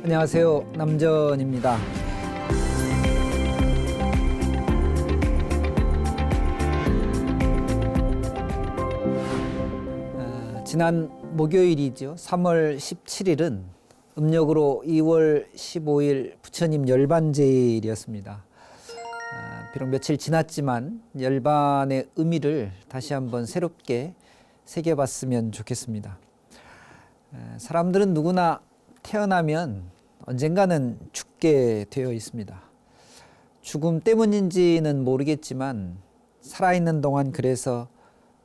안녕하세요. 남전입니다. 지난 목요일이죠. 3월 17일은 음력으로 2월 15일 부처님 열반제일이었습니다. 비록 며칠 지났지만 열반의 의미를 다시 한번 새롭게 새겨봤으면 좋겠습니다. 사람들은 누구나 태어나면 언젠가는 죽게 되어 있습니다. 죽음 때문인지는 모르겠지만 살아있는 동안 그래서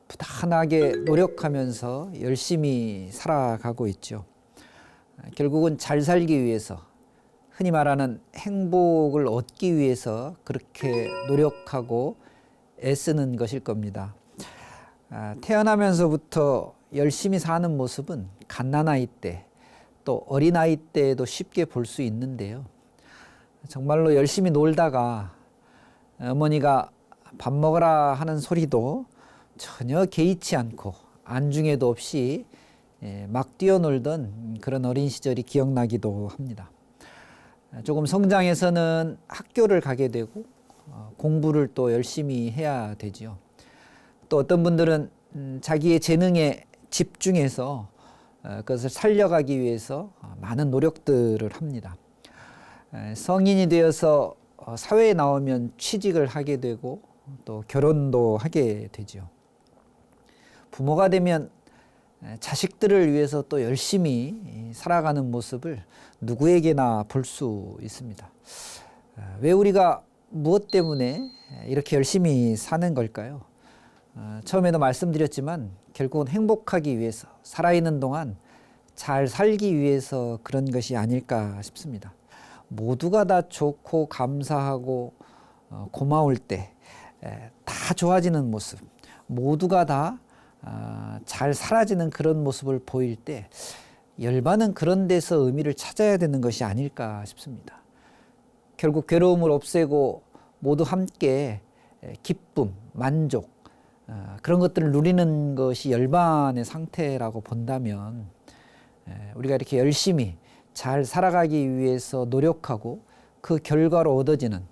부단하게 노력하면서 열심히 살아가고 있죠. 결국은 잘 살기 위해서, 흔히 말하는 행복을 얻기 위해서 그렇게 노력하고 애쓰는 것일 겁니다. 태어나면서부터 열심히 사는 모습은 갓난아이 때, 또 어린아이 때에도 쉽게 볼 수 있는데요. 정말로 열심히 놀다가 어머니가 밥 먹으라 하는 소리도 전혀 개의치 않고 안중에도 없이 막 뛰어놀던 그런 어린 시절이 기억나기도 합니다. 조금 성장해서는 학교를 가게 되고 공부를 또 열심히 해야 되지요. 또 어떤 분들은 자기의 재능에 집중해서 그것을 살려가기 위해서 많은 노력들을 합니다. 성인이 되어서 사회에 나오면 취직을 하게 되고 또 결혼도 하게 되죠. 부모가 되면 자식들을 위해서 또 열심히 살아가는 모습을 누구에게나 볼 수 있습니다. 왜 우리가 무엇 때문에 이렇게 열심히 사는 걸까요? 처음에도 말씀드렸지만 결국은 행복하기 위해서, 살아있는 동안 잘 살기 위해서 그런 것이 아닐까 싶습니다. 모두가 다 좋고 감사하고 고마울 때 다 좋아지는 모습, 모두가 다 잘 사라지는 그런 모습을 보일 때 열반은 그런 데서 의미를 찾아야 되는 것이 아닐까 싶습니다. 결국 괴로움을 없애고 모두 함께 기쁨, 만족, 그런 것들을 누리는 것이 열반의 상태라고 본다면 우리가 이렇게 열심히 잘 살아가기 위해서 노력하고 그 결과로 얻어지는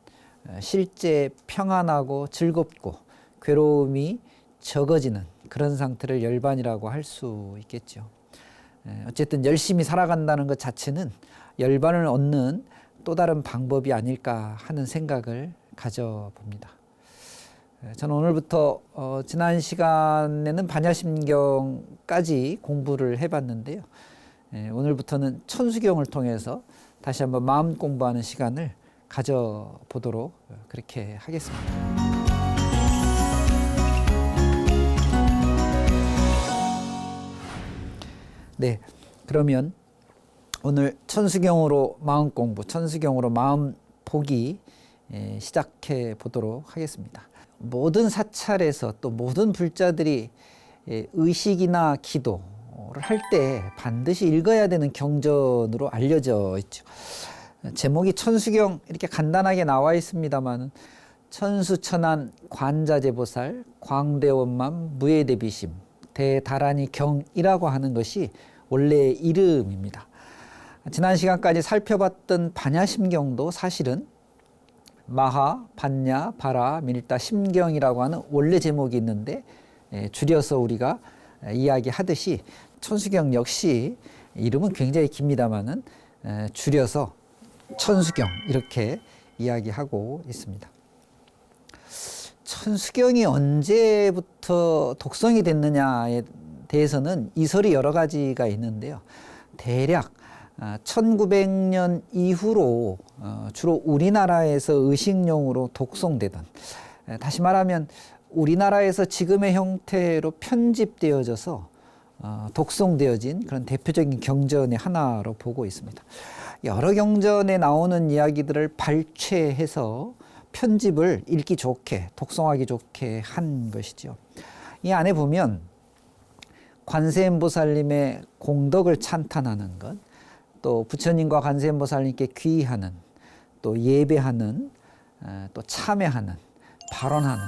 실제 평안하고 즐겁고 괴로움이 적어지는 그런 상태를 열반이라고 할 수 있겠죠. 어쨌든 열심히 살아간다는 것 자체는 열반을 얻는 또 다른 방법이 아닐까 하는 생각을 가져봅니다. 저는 오늘부터 지난 시간에는 반야심경까지 공부를 해봤는데요. 오늘부터는 천수경을 통해서 다시 한번 마음 공부하는 시간을 가져보도록 그렇게 하겠습니다. 네, 그러면 오늘 천수경으로 마음 공부, 천수경으로 마음 보기 시작해 보도록 하겠습니다. 모든 사찰에서 또 모든 불자들이 의식이나 기도를 할 때 반드시 읽어야 되는 경전으로 알려져 있죠. 제목이 천수경 이렇게 간단하게 나와 있습니다만 천수천안 관자재보살 광대원만 무예대비심 대다란이 경이라고 하는 것이 원래의 이름입니다. 지난 시간까지 살펴봤던 반야심경도 사실은 마하, 반야, 바라, 밀다, 심경이라고 하는 원래 제목이 있는데 줄여서 우리가 이야기하듯이 천수경 역시 이름은 굉장히 깁니다만은 줄여서 천수경 이렇게 이야기하고 있습니다. 천수경이 언제부터 독성이 됐느냐에 대해서는 이설이 여러 가지가 있는데요. 대략 1900년 이후로 주로 우리나라에서 의식용으로 독송되던, 다시 말하면 우리나라에서 지금의 형태로 편집되어져서 독송되어진 그런 대표적인 경전의 하나로 보고 있습니다. 여러 경전에 나오는 이야기들을 발췌해서 편집을 읽기 좋게, 독송하기 좋게 한 것이죠. 이 안에 보면 관세음보살님의 공덕을 찬탄하는 것, 또 부처님과 관세음보살님께 귀의하는, 또 예배하는, 또 참회하는, 발언하는,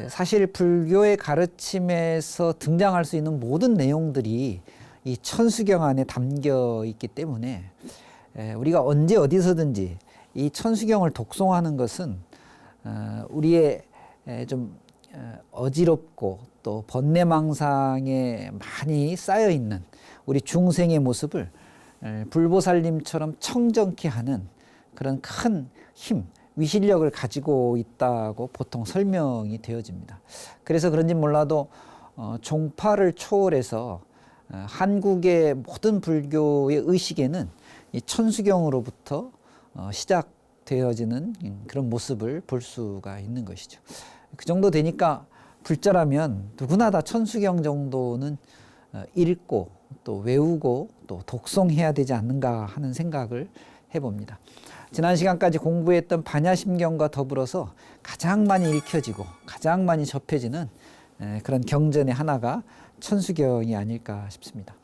사실 불교의 가르침에서 등장할 수 있는 모든 내용들이 이 천수경 안에 담겨 있기 때문에 우리가 언제 어디서든지 이 천수경을 독송하는 것은 우리의 좀 어지럽고 또 번뇌망상에 많이 쌓여 있는 우리 중생의 모습을 불보살님처럼 청정케 하는 그런 큰 힘, 위실력을 가지고 있다고 보통 설명이 되어집니다. 그래서 그런지 몰라도 종파를 초월해서 한국의 모든 불교의 의식에는 이 천수경으로부터 시작되어지는 그런 모습을 볼 수가 있는 것이죠. 그 정도 되니까 불자라면 누구나 다 천수경 정도는 읽고 또 외우고 또 독송해야 되지 않는가 하는 생각을 해봅니다. 지난 시간까지 공부했던 반야심경과 더불어서 가장 많이 읽혀지고 가장 많이 접해지는 그런 경전의 하나가 천수경이 아닐까 싶습니다.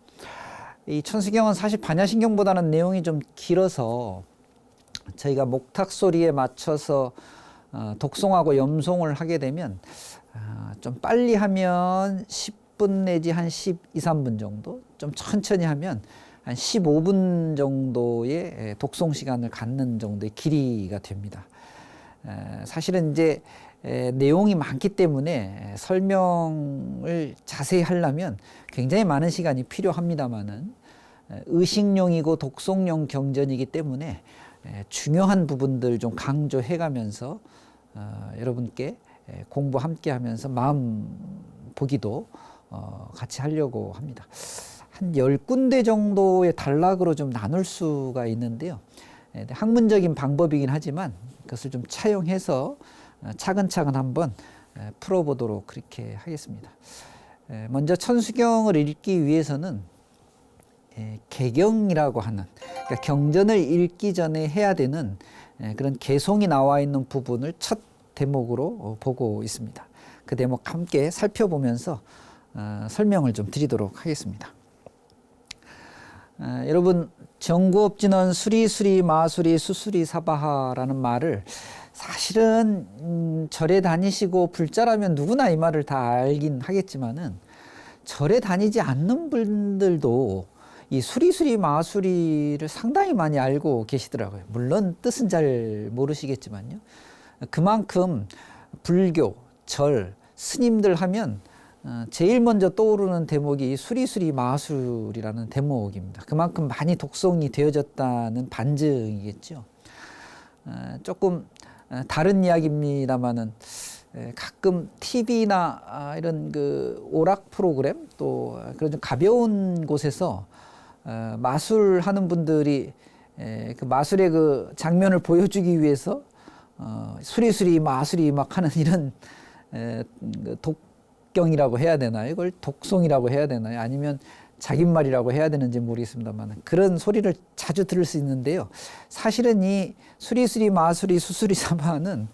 이 천수경은 사실 반야심경보다는 내용이 좀 길어서 저희가 목탁 소리에 맞춰서 독송하고 염송을 하게 되면 좀 빨리 하면 10분 내지 한 12, 3분 정도, 좀 천천히 하면 한 15분 정도의 독송 시간을 갖는 정도의 길이가 됩니다. 사실은 이제 내용이 많기 때문에 설명을 자세히 하려면 굉장히 많은 시간이 필요합니다만은 의식용이고 독송용 경전이기 때문에 중요한 부분들 좀 강조해 가면서 여러분께 공부 함께 하면서 마음 보기도 같이 하려고 합니다. 한 10군데 정도의 단락으로 좀 나눌 수가 있는데요. 학문적인 방법이긴 하지만 그것을 좀 차용해서 차근차근 한번 풀어보도록 그렇게 하겠습니다. 먼저 천수경을 읽기 위해서는 개경이라고 하는, 그러니까 경전을 읽기 전에 해야 되는 그런 개송이 나와 있는 부분을 첫 대목으로 보고 있습니다. 그 대목 함께 살펴보면서 설명을 좀 드리도록 하겠습니다. 여러분, 정구업진원 수리수리 마수리 수수리 사바하라는 말을 사실은 절에 다니시고 불자라면 누구나 이 말을 다 알긴 하겠지만은 절에 다니지 않는 분들도 이 수리수리 마수리를 상당히 많이 알고 계시더라고요. 물론 뜻은 잘 모르시겠지만요. 그만큼 불교, 절, 스님들 하면 제일 먼저 떠오르는 대목이 수리수리 마술이라는 대목입니다. 그만큼 많이 독송이 되어졌다는 반증이겠죠. 조금 다른 이야기입니다만은 가끔 TV나 이런 그 오락 프로그램 또 그런 좀 가벼운 곳에서 마술하는 분들이 그 마술의 그 장면을 보여주기 위해서 수리수리 마술이 막 하는 이런 독경이라고 해야 되나요? 이걸 독송이라고 해야 되나요? 아니면 자깃말이라고 해야 되는지 모르겠습니다만 그런 소리를 자주 들을 수 있는데요. 사실은 이 수리수리 마술이 수수리 사바는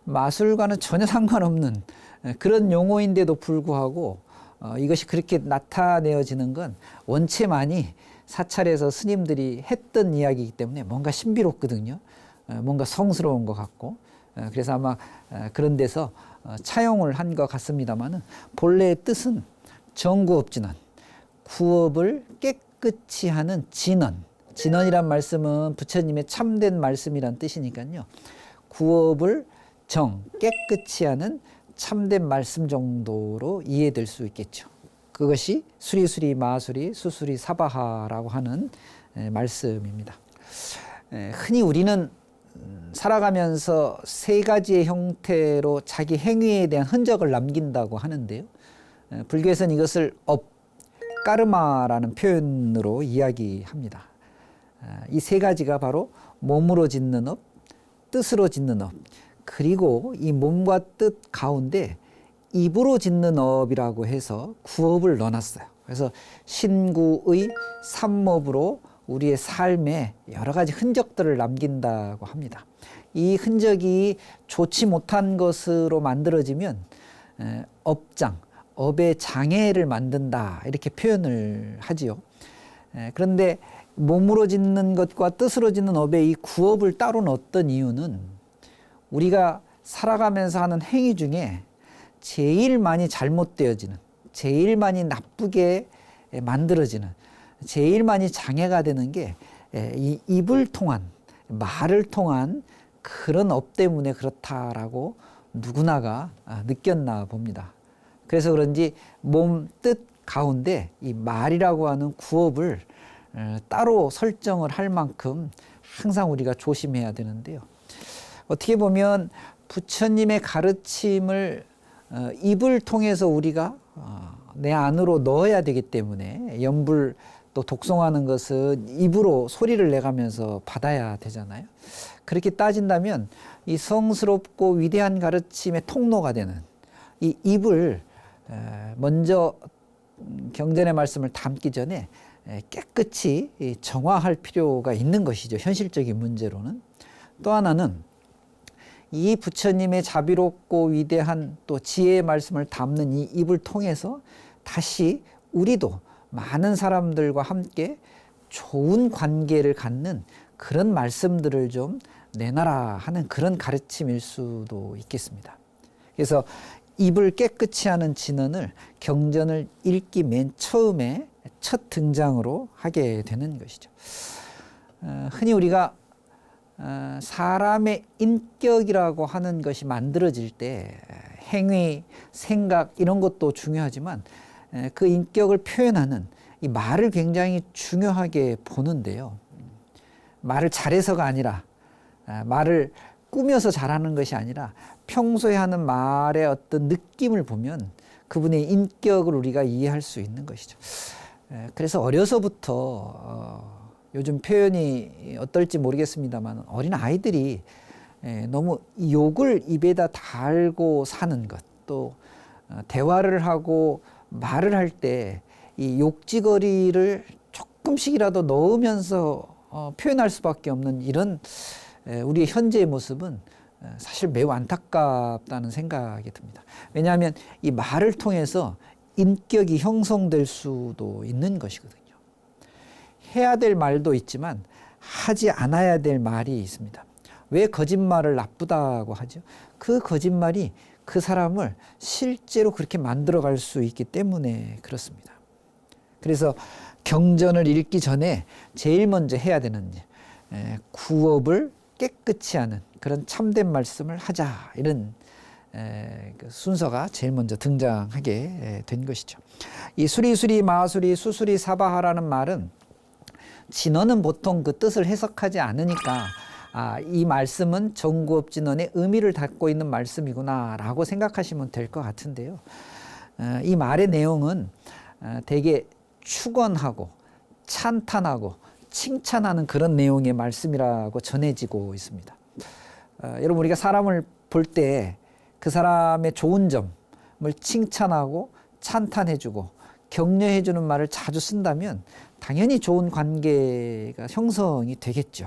마술과는 전혀 상관없는 그런 용어인데도 불구하고 이것이 그렇게 나타내어지는 건 원체만이 사찰에서 스님들이 했던 이야기이기 때문에 뭔가 신비롭거든요. 뭔가 성스러운 것 같고 그래서 아마 그런 데서 차용을 한 것 같습니다만은 본래의 뜻은 정구업진원, 구업을 깨끗이 하는 진원. 진원이란 말씀은 부처님의 참된 말씀이란 뜻이니까요. 구업을 깨끗이 하는 참된 말씀 정도로 이해될 수 있겠죠. 그것이 수리수리 마수리 수수리 사바하라고 하는 말씀입니다. 흔히 우리는 살아가면서 세 가지의 형태로 자기 행위에 대한 흔적을 남긴다고 하는데요. 불교에서는 이것을 까르마라는 표현으로 이야기합니다. 이 세 가지가 바로 몸으로 짓는 업, 뜻으로 짓는 업, 그리고 이 몸과 뜻 가운데 입으로 짓는 업이라고 해서 구업을 넣어놨어요. 그래서 신구의 삼업으로 우리의 삶에 여러 가지 흔적들을 남긴다고 합니다. 이 흔적이 좋지 못한 것으로 만들어지면 업의 장애를 만든다 이렇게 표현을 하지요. 그런데 몸으로 짓는 것과 뜻으로 짓는 업의 이 구업을 따로 넣었던 이유는 우리가 살아가면서 하는 행위 중에 제일 많이 잘못되어지는, 제일 많이 나쁘게 만들어지는, 제일 많이 장애가 되는 게 이 입을 통한, 말을 통한 그런 업 때문에 그렇다라고 누구나가 느꼈나 봅니다. 그래서 그런지 몸 뜻 가운데 이 말이라고 하는 구업을 따로 설정을 할 만큼 항상 우리가 조심해야 되는데요. 어떻게 보면 부처님의 가르침을 입을 통해서 우리가 내 안으로 넣어야 되기 때문에 연불 또 독송하는 것은 입으로 소리를 내가면서 받아야 되잖아요. 그렇게 따진다면 이 성스럽고 위대한 가르침의 통로가 되는 이 입을 먼저 경전의 말씀을 담기 전에 깨끗이 정화할 필요가 있는 것이죠. 현실적인 문제로는. 또 하나는 이 부처님의 자비롭고 위대한 또 지혜의 말씀을 담는 이 입을 통해서 다시 우리도 많은 사람들과 함께 좋은 관계를 갖는 그런 말씀들을 좀 내놔라 하는 그런 가르침일 수도 있겠습니다. 그래서 입을 깨끗이 하는 진언을 경전을 읽기 맨 처음에 첫 등장으로 하게 되는 것이죠. 흔히 우리가 사람의 인격이라고 하는 것이 만들어질 때 행위, 생각 이런 것도 중요하지만 그 인격을 표현하는 이 말을 굉장히 중요하게 보는데요. 말을 잘해서가 아니라 말을 꾸며서 잘하는 것이 아니라 평소에 하는 말의 어떤 느낌을 보면 그분의 인격을 우리가 이해할 수 있는 것이죠. 그래서 어려서부터 요즘 표현이 어떨지 모르겠습니다만 어린 아이들이 너무 욕을 입에다 달고 사는 것, 또 대화를 하고 말을 할 때 이 욕지거리를 조금씩이라도 넣으면서 표현할 수밖에 없는 이런 우리의 현재의 모습은 사실 매우 안타깝다는 생각이 듭니다. 왜냐하면 이 말을 통해서 인격이 형성될 수도 있는 것이거든요. 해야 될 말도 있지만 하지 않아야 될 말이 있습니다. 왜 거짓말을 나쁘다고 하죠? 그 거짓말이 그 사람을 실제로 그렇게 만들어갈 수 있기 때문에 그렇습니다. 그래서 경전을 읽기 전에 제일 먼저 해야 되는 구업을 깨끗이 하는 그런 참된 말씀을 하자, 이런 그 순서가 제일 먼저 등장하게 된 것이죠. 이 수리수리 마수리 수수리 사바하라는 말은 진언은 보통 그 뜻을 해석하지 않으니까 이 말씀은 정구업진언의 의미를 담고 있는 말씀이구나 라고 생각하시면 될 것 같은데요. 이 말의 내용은 되게 축원하고 찬탄하고 칭찬하는 그런 내용의 말씀이라고 전해지고 있습니다. 여러분, 우리가 사람을 볼 때 그 사람의 좋은 점을 칭찬하고 찬탄해주고 격려해주는 말을 자주 쓴다면 당연히 좋은 관계가 형성이 되겠죠.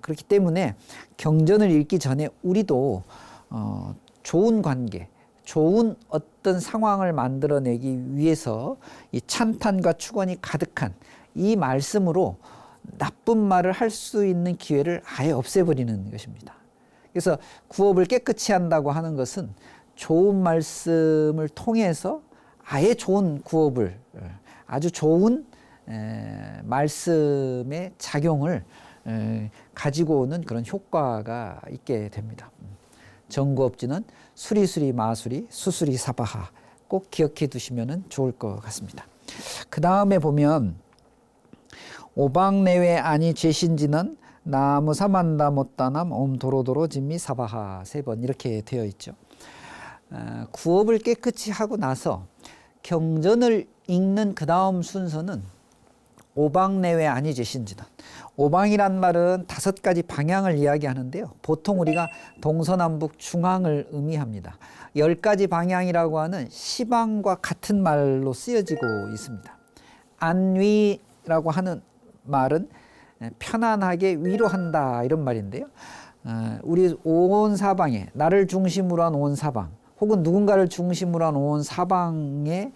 그렇기 때문에 경전을 읽기 전에 우리도 좋은 관계, 좋은 어떤 상황을 만들어내기 위해서 이 찬탄과 축원이 가득한 이 말씀으로 나쁜 말을 할 수 있는 기회를 아예 없애버리는 것입니다. 그래서 구업을 깨끗이 한다고 하는 것은 좋은 말씀을 통해서 아예 좋은 구업을, 아주 좋은 말씀의 작용을 가지고 오는 그런 효과가 있게 됩니다. 정구업지는 수리수리 마수리 수수리 사바하 꼭 기억해 두시면 좋을 것 같습니다. 그 다음에 보면 오방내외 아니 제신지는 나무 사만다 못다남 옴 도로도로 진미 사바하 3번 이렇게 되어 있죠. 구업을 깨끗이 하고 나서 경전을 읽는 그 다음 순서는 오방내외 아니 제신지는, 오방이란 말은 5가지 방향을 이야기하는데요. 보통 우리가 동서남북 중앙을 의미합니다. 10가지 방향이라고 하는 시방과 같은 말로 쓰여지고 있습니다. 안위라고 하는 말은 편안하게 위로한다, 이런 말인데요. 우리 온 사방에, 나를 중심으로 한 온 사방, 혹은 누군가를 중심으로 한 온 사방의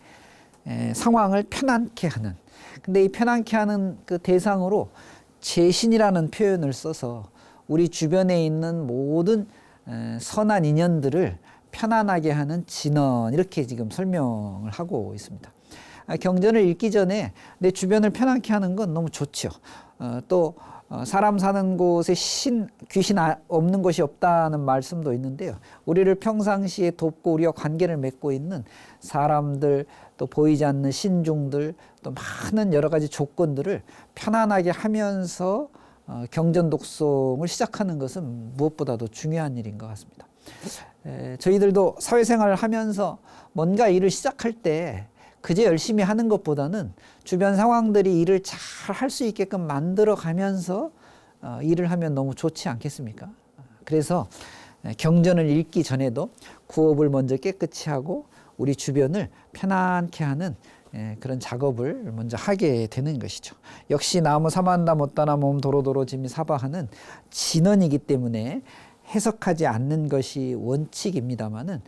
상황을 편안케 하는, 근데 이 편안케 하는 그 대상으로 제신이라는 표현을 써서 우리 주변에 있는 모든 선한 인연들을 편안하게 하는 진언, 이렇게 지금 설명을 하고 있습니다. 경전을 읽기 전에 내 주변을 편안케 하는 건 너무 좋죠. 또 사람 사는 곳에 귀신 없는 곳이 없다는 말씀도 있는데요. 우리를 평상시에 돕고 우리와 관계를 맺고 있는 사람들, 또 보이지 않는 신중들, 또 많은 여러 가지 조건들을 편안하게 하면서 경전 독송을 시작하는 것은 무엇보다도 중요한 일인 것 같습니다. 저희들도 사회생활을 하면서 뭔가 일을 시작할 때 그저 열심히 하는 것보다는 주변 상황들이 일을 잘 할 수 있게끔 만들어 가면서 일을 하면 너무 좋지 않겠습니까? 그래서 경전을 읽기 전에도 구업을 먼저 깨끗이 하고 우리 주변을 편안케 하는 그런 작업을 먼저 하게 되는 것이죠. 역시 나무 사만다 못다나 몸 도로도로 짐이 사바하는 진언이기 때문에 해석하지 않는 것이 원칙입니다마는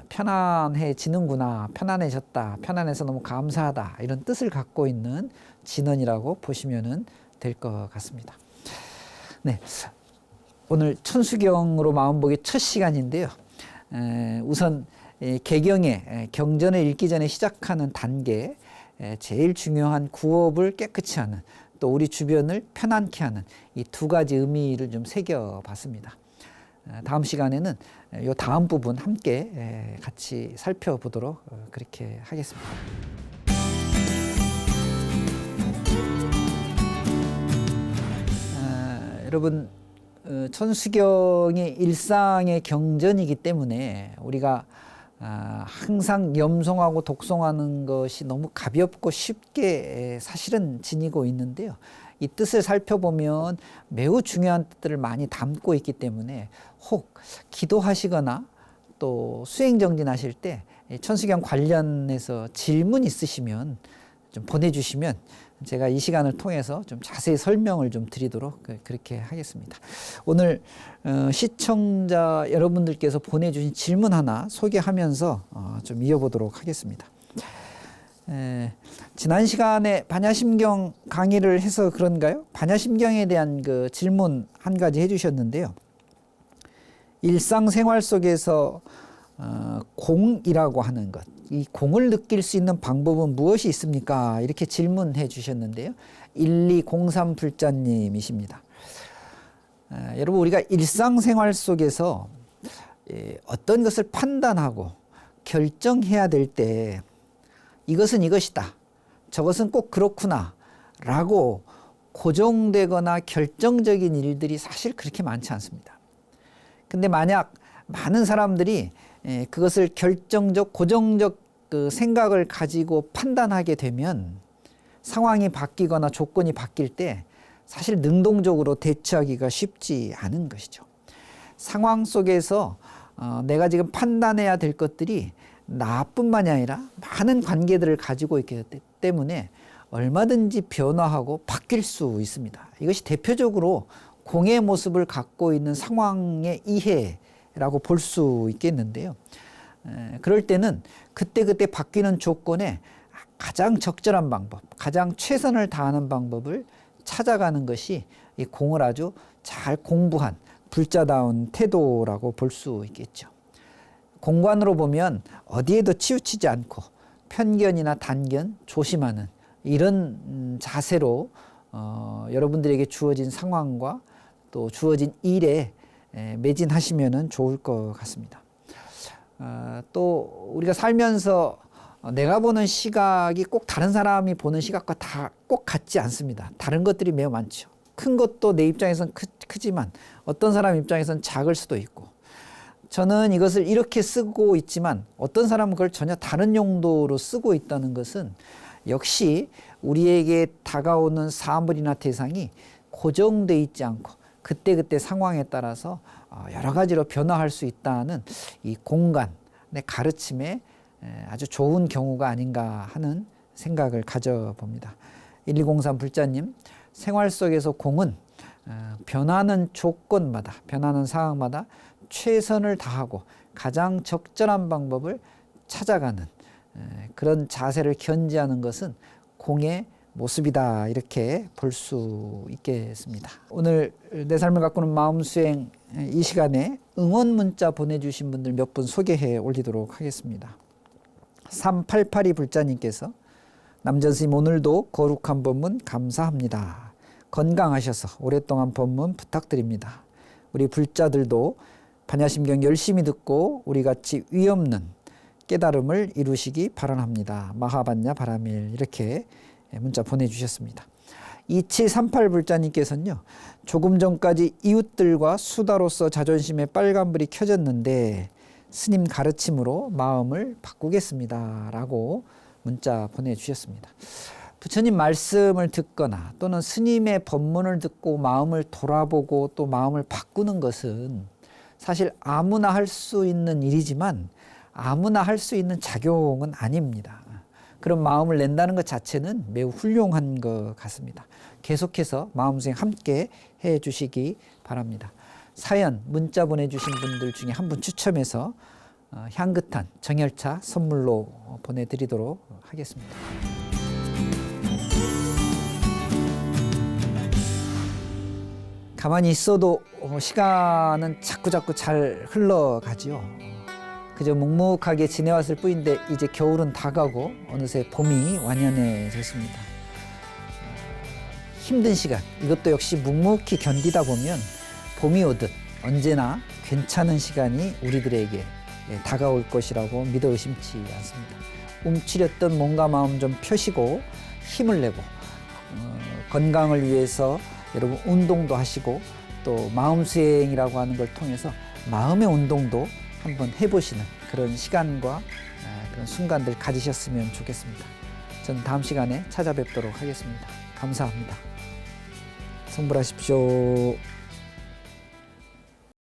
편안해지는구나, 편안해졌다, 편안해서 너무 감사하다, 이런 뜻을 갖고 있는 진언이라고 보시면 될 것 같습니다. 네, 오늘 천수경으로 마음보기 첫 시간인데요. 우선 개경에 경전을 읽기 전에 시작하는 단계, 제일 중요한 구업을 깨끗이 하는, 또 우리 주변을 편안케 하는 이 두 가지 의미를 좀 새겨봤습니다. 다음 시간에는 이 다음 부분 함께 같이 살펴보도록 그렇게 하겠습니다. 여러분, 천수경이 일상의 경전이기 때문에 우리가 항상 염송하고 독송하는 것이 너무 가볍고 쉽게 사실은 지니고 있는데요. 이 뜻을 살펴보면 매우 중요한 뜻들을 많이 담고 있기 때문에 혹 기도하시거나 또 수행정진하실 때 천수경 관련해서 질문 있으시면 좀 보내주시면 제가 이 시간을 통해서 좀 자세히 설명을 좀 드리도록 그렇게 하겠습니다. 오늘 시청자 여러분들께서 보내주신 질문 하나 소개하면서 좀 이어보도록 하겠습니다. 지난 시간에 반야심경 강의를 해서 그런가요? 반야심경에 대한 그 질문 한 가지 해주셨는데요. 일상생활 속에서 공이라고 하는 것, 이 공을 느낄 수 있는 방법은 무엇이 있습니까? 이렇게 질문해 주셨는데요. 1203불자님이십니다. 여러분, 우리가 일상생활 속에서 어떤 것을 판단하고 결정해야 될 때 이것은 이것이다, 저것은 꼭 그렇구나 라고 고정되거나 결정적인 일들이 사실 그렇게 많지 않습니다. 근데 만약 많은 사람들이 그것을 결정적, 고정적 그 생각을 가지고 판단하게 되면 상황이 바뀌거나 조건이 바뀔 때 사실 능동적으로 대처하기가 쉽지 않은 것이죠. 상황 속에서 내가 지금 판단해야 될 것들이 나뿐만이 아니라 많은 관계들을 가지고 있기 때문에 얼마든지 변화하고 바뀔 수 있습니다. 이것이 대표적으로 공의 모습을 갖고 있는 상황의 이해라고 볼 수 있겠는데요. 그럴 때는 그때그때 바뀌는 조건에 가장 적절한 방법, 가장 최선을 다하는 방법을 찾아가는 것이 이 공을 아주 잘 공부한 불자다운 태도라고 볼 수 있겠죠. 공관으로 보면 어디에도 치우치지 않고 편견이나 단견 조심하는 이런 자세로 여러분들에게 주어진 상황과 또 주어진 일에 매진하시면 좋을 것 같습니다. 또 우리가 살면서 내가 보는 시각이 꼭 다른 사람이 보는 시각과 다 꼭 같지 않습니다. 다른 것들이 매우 많죠. 큰 것도 내 입장에선 크지만 어떤 사람 입장에선 작을 수도 있고, 저는 이것을 이렇게 쓰고 있지만 어떤 사람은 그걸 전혀 다른 용도로 쓰고 있다는 것은 역시 우리에게 다가오는 사물이나 대상이 고정되어 있지 않고 그때그때 상황에 따라서 여러 가지로 변화할 수 있다는 이 공간의 가르침에 아주 좋은 경우가 아닌가 하는 생각을 가져봅니다. 1203 불자님, 생활 속에서 공은 변하는 조건마다, 변하는 상황마다 최선을 다하고 가장 적절한 방법을 찾아가는 그런 자세를 견지하는 것은 공의 모습이다, 이렇게 볼 수 있겠습니다. 오늘 내 삶을 가꾸는 마음수행 이 시간에 응원 문자 보내주신 분들 몇 분 소개해 올리도록 하겠습니다. 3882 불자님께서 남전스님 오늘도 거룩한 법문 감사합니다. 건강하셔서 오랫동안 법문 부탁드립니다. 우리 불자들도 반야심경 열심히 듣고 우리같이 위 없는 깨달음을 이루시기 바랍니다. 마하반야 바라밀 이렇게 문자 보내주셨습니다. 2738 불자님께서는요. 조금 전까지 이웃들과 수다로서 자존심에 빨간불이 켜졌는데 스님 가르침으로 마음을 바꾸겠습니다. 라고 문자 보내주셨습니다. 부처님 말씀을 듣거나 또는 스님의 법문을 듣고 마음을 돌아보고 또 마음을 바꾸는 것은 사실 아무나 할 수 있는 일이지만 아무나 할 수 있는 작용은 아닙니다. 그런 마음을 낸다는 것 자체는 매우 훌륭한 것 같습니다. 계속해서 마음수행 함께 해 주시기 바랍니다. 사연, 문자 보내주신 분들 중에 한 분 추첨해서 향긋한 정열차 선물로 보내드리도록 하겠습니다. 가만히 있어도 시간은 자꾸자꾸 잘 흘러가지요. 그저 묵묵하게 지내왔을 뿐인데 이제 겨울은 다가고 어느새 봄이 완연해졌습니다. 힘든 시간, 이것도 역시 묵묵히 견디다 보면 봄이 오듯 언제나 괜찮은 시간이 우리들에게 다가올 것이라고 믿어 의심치 않습니다. 움츠렸던 몸과 마음 좀 펴시고 힘을 내고 건강을 위해서 여러분 운동도 하시고 또 마음 수행이라고 하는 걸 통해서 마음의 운동도 한번 해보시는 그런 시간과 그런 순간들 가지셨으면 좋겠습니다. 저는 다음 시간에 찾아뵙도록 하겠습니다. 감사합니다. 성불하십시오.